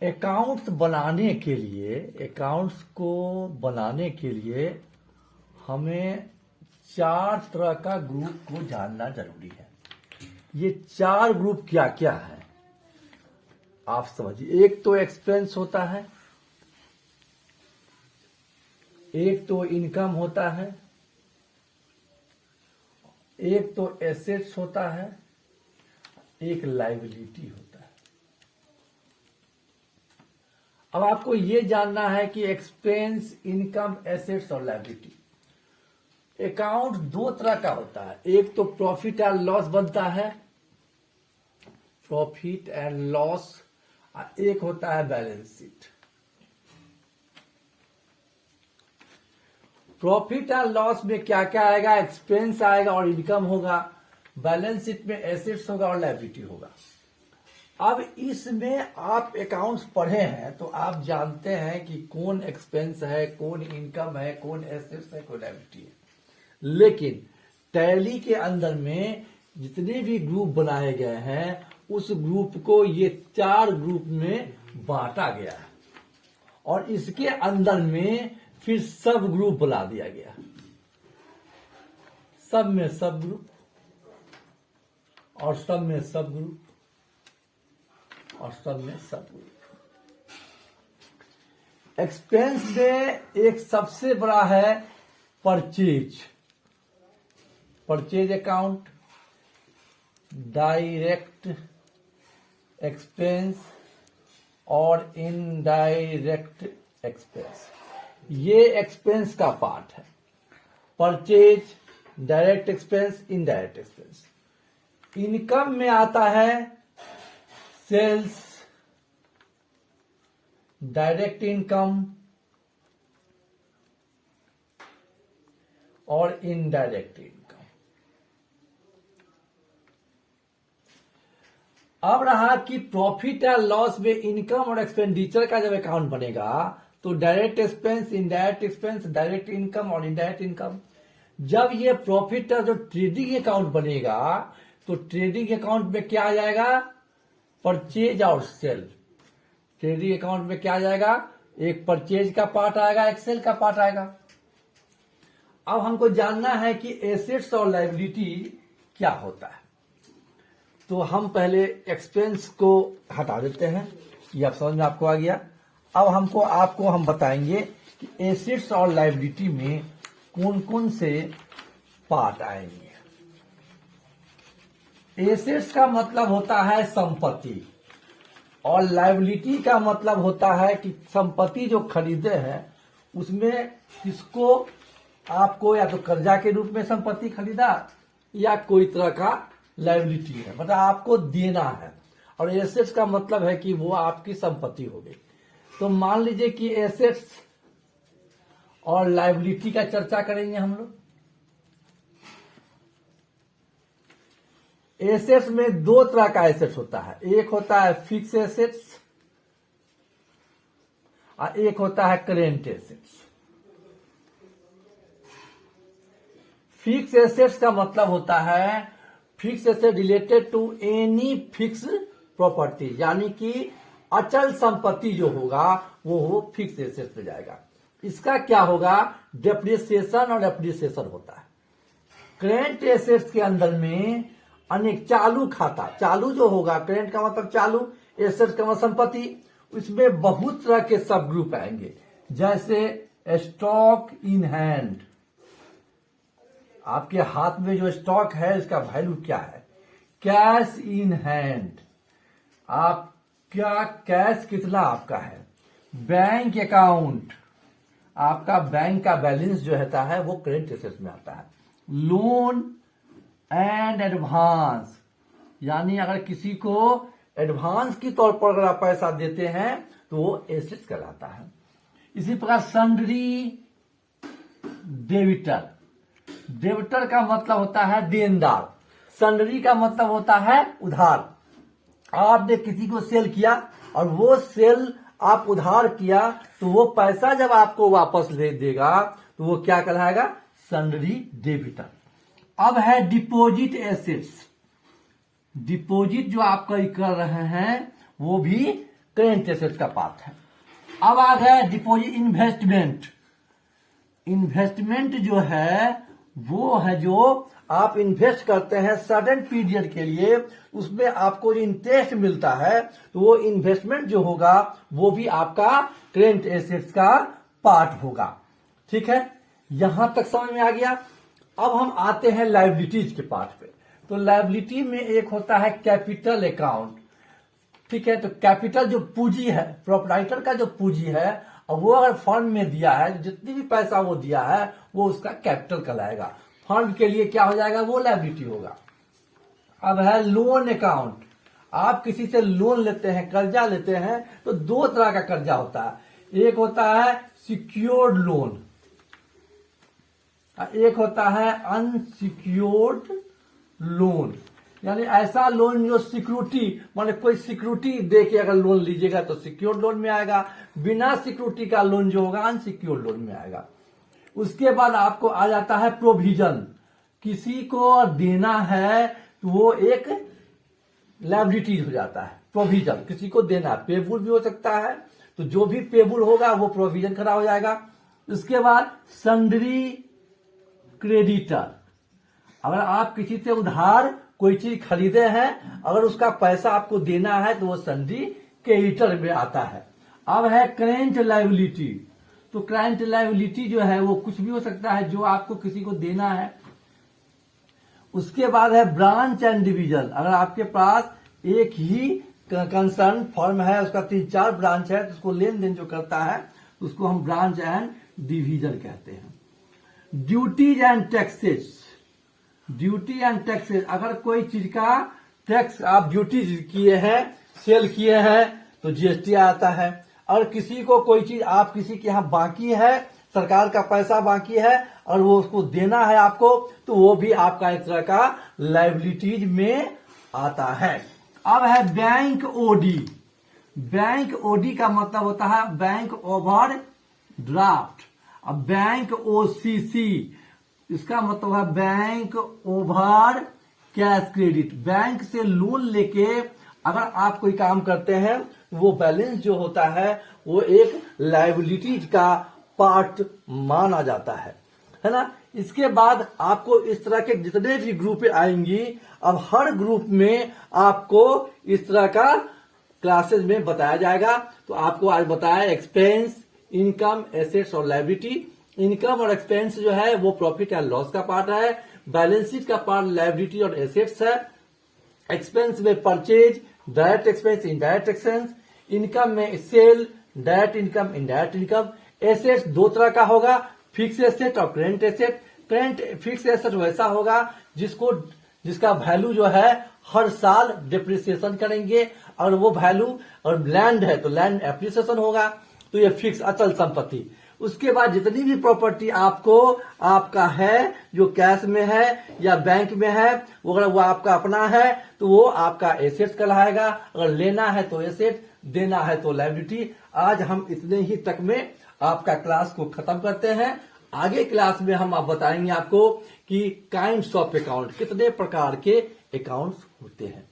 Accounts को बनाने के लिए हमें 4 तरह का ग्रुप को जानना जरूरी है। ये 4 ग्रुप क्या क्या है आप समझिए। एक तो एक्सपेंस होता है, एक तो इनकम होता है, एक तो एसेट्स होता है, एक लायबिलिटी होता है। अब आपको यह जानना है कि एक्सपेंस, इनकम, एसेट्स और लायबिलिटी। अकाउंट 2 तरह का होता है। एक तो प्रॉफिट एंड लॉस बनता है, प्रॉफिट एंड लॉस, और एक होता है balance sheet. Profit and loss में क्या क्या आएगा? एक्सपेंस आएगा और इनकम होगा। बैलेंस शीट में एसेट्स होगा और लायबिलिटी होगा। अब इसमें आप अकाउंट्स पढ़े हैं तो आप जानते हैं कि कौन एक्सपेंस है, कौन इनकम है, कौन एसेट्स है, कौन लायबिलिटी है। लेकिन टैली के अंदर में जितने भी ग्रुप बनाए गए हैं उस ग्रुप को ये 4 ग्रुप में बांटा गया है और इसके अंदर में फिर सब ग्रुप बुला दिया गया। सब में सब ग्रुप और सब में सब ग्रुप और सब में सब ग्रुप। एक्सपेंस में एक सबसे बड़ा है परचेज अकाउंट, डायरेक्ट एक्सपेंस और इनडायरेक्ट एक्सपेंस। ये एक्सपेंस का पार्ट है। Purchase, direct expense, indirect expense. Income में आता है सेल्स, डायरेक्ट इनकम और इनडायरेक्ट इनकम। अब रहा कि प्रॉफिट एंड लॉस में इनकम और एक्सपेंडिचर का जब अकाउंट बनेगा तो direct expense, indirect expense, direct income और इनडायरेक्ट इनकम। जब ये प्रॉफिट का जो ट्रेडिंग अकाउंट बनेगा तो ट्रेडिंग अकाउंट में क्या आ जाएगा? परचेज और सेल। ट्रेडिंग अकाउंट में क्या आ जाएगा? एक परचेज का पार्ट आएगा, एक सेल का पार्ट आएगा। अब हमको जानना है कि एसेट्स और लायबिलिटी क्या होता है। तो हम पहले एक्सपेंस को हटा देते हैं। ये आप समझ में आपको आ गया। अब आपको हम बताएंगे कि एसेट्स और लायबिलिटी में कौन कौन से पार्ट आएंगे। एसेट्स का मतलब होता है संपत्ति और लायबिलिटी का मतलब होता है कि संपत्ति जो खरीदे हैं उसमें किसको, आपको या तो कर्जा के रूप में संपत्ति खरीदा या कोई तरह का लायबिलिटी है, मतलब आपको देना है। और एसेट्स का मतलब है कि वो आपकी संपत्ति हो गई। तो मान लीजिए कि एसेट्स और लायबिलिटी का चर्चा करेंगे हम लोग। एसेट्स में 2 तरह का एसेट्स होता है। एक होता है फिक्स एसेट्स और एक होता है करेंट एसेट्स। फिक्स एसेट्स का मतलब होता है fix asset related to any fix property, यानी कि अचल संपत्ति जो होगा वो फिक्स एसेट पे जाएगा। इसका क्या होगा? डेप्रिसिएशन और एप्रिसिएशन होता है। करेंट एसेट्स के अंदर में अनेक चालू खाता, चालू जो होगा, करेंट का मतलब चालू, एसेट्स का मतलब संपत्ति, उसमें बहुत तरह के सब ग्रुप आएंगे। जैसे स्टॉक इन हैंड, आपके हाथ में जो स्टॉक है इसका वैल्यू क्या है। कैश इन हैंड, आप क्या कैश कितना आपका है। बैंक अकाउंट, आपका बैंक का बैलेंस जो रहता है वो करेंट एसेट्स में आता है। लोन एंड एडवांस, यानी अगर किसी को एडवांस के तौर पर अगर आप पैसा देते हैं तो वो एसेट्स कहलाता है। इसी प्रकार सन्ड्री डेबिटर, डेबिटर का मतलब होता है देनदार, सन्ड्री का मतलब होता है उधार। आपने किसी को सेल किया और वो सेल आप उधार किया तो वो पैसा जब आपको वापस ले देगा तो वो क्या कहलाएगा? Sundry debtor. अब है डिपॉजिट एसेट्स। डिपॉजिट जो आप कर रहे हैं वो भी करेंट एसेट्स का पार्ट है। अब आ गया डिपॉजिट इन्वेस्टमेंट। इन्वेस्टमेंट जो है वो है जो आप इन्वेस्ट करते हैं सडन पीरियड के लिए, उसमें आपको जो इंटरेस्ट मिलता है तो वो इन्वेस्टमेंट जो होगा वो भी आपका करेंट एसेट्स का पार्ट होगा। ठीक है, यहां तक समझ में आ गया। अब हम आते हैं लायबिलिटीज के पार्ट पे। तो लायबिलिटी में एक होता है कैपिटल अकाउंट। ठीक है, तो कैपिटल जो पूंजी है, प्रोप्राइटर का जो पूंजी है, और वो अगर फर्म में दिया है तो जितनी भी पैसा वो दिया है वो उसका कैपिटल कहलाएगा। फर्म के लिए क्या हो जाएगा, वो लायबिलिटी होगा। अब है लोन अकाउंट। आप किसी से लोन लेते हैं, कर्जा लेते हैं, तो दो तरह का कर्जा होता है। एक होता है सिक्योर्ड लोन, एक होता है अनसिक्योर्ड लोन। यानी ऐसा लोन जो सिक्योरिटी, माने कोई सिक्योरिटी दे के अगर लोन लीजिएगा तो सिक्योर्ड लोन में आएगा, बिना सिक्योरिटी का लोन जो होगा अनसिक्योर्ड लोन में आएगा। उसके बाद आपको आ जाता है प्रोविजन। किसी को देना है तो वो एक लायबिलिटी हो जाता है। प्रोविजन किसी को देना, पेबुल भी हो सकता है, तो जो भी पेबुल होगा वो प्रोविजन खड़ा हो जाएगा। उसके बाद सन्ड्री क्रेडिटर। अगर आप किसी से उधार कोई चीज खरीदे हैं, अगर उसका पैसा आपको देना है तो वो सन्ड्री क्रेडिटर में आता है। अब है करेंट लायबिलिटी। तो करेंट लायबिलिटी जो है वो कुछ भी हो सकता है जो आपको किसी को देना है। उसके बाद है ब्रांच एंड डिवीजन। अगर आपके पास एक ही कंसर्न फर्म है, उसका 3-4 ब्रांच है, तो उसको लेन देन जो करता है उसको हम ब्रांच एंड डिवीजन कहते हैं। Duties and taxes. Duty and taxes, अगर कोई चीज का टैक्स आप ड्यूटी किए हैं, सेल किए हैं, तो जीएसटी आता है। और किसी को कोई चीज आप किसी के यहाँ बाकी है, सरकार का पैसा बाकी है और वो उसको देना है आपको, तो वो भी आपका एक तरह का लायबिलिटीज में आता है। अब है बैंक ओडी। बैंक ओडी का मतलब होता है बैंक ओवर ड्राफ्ट। अब बैंक ओसीसी, इसका मतलब है bank over cash credit. Bank से लोन लेके अगर आप कोई काम करते हैं, वो बैलेंस जो होता है वो एक लायबिलिटीज का पार्ट माना जाता है ना। इसके बाद आपको इस तरह के जितने भी ग्रुप आएंगी, अब हर ग्रुप में आपको इस तरह का क्लासेस में बताया जाएगा। तो आपको आज बताया एक्सपेंस, इनकम, एसेट्स और लायबिलिटी। इनकम और एक्सपेंस जो है वो प्रॉफिट एंड लॉस का पार्ट है। बैलेंस शीट का पार्ट लायबिलिटी और एसेट्स है। एक्सपेंस में purchase, direct expense, indirect expense. Income में sale, direct income, indirect income. Assets दो तरह का होगा, फिक्स एसेट और current asset. Current fix asset वैसा होगा जिसका वैल्यू जो है हर साल डिप्रिसिएशन करेंगे, और वो वैल्यू, और लैंड है तो लैंड एप्रिसिएशन होगा, तो ये फिक्स अचल संपत्ति। उसके बाद जितनी भी प्रॉपर्टी आपका है, जो कैश में है या बैंक में है, वो अगर वो आपका अपना है तो वो आपका एसेट कहलाएगा। अगर लेना है तो एसेट, देना है तो लायबिलिटी। आज हम इतने ही तक में आपका क्लास को खत्म करते हैं। आगे क्लास में हम बताएंगे आपको कि काइंड्स ऑफ अकाउंट, कितने प्रकार के अकाउंट्स होते हैं।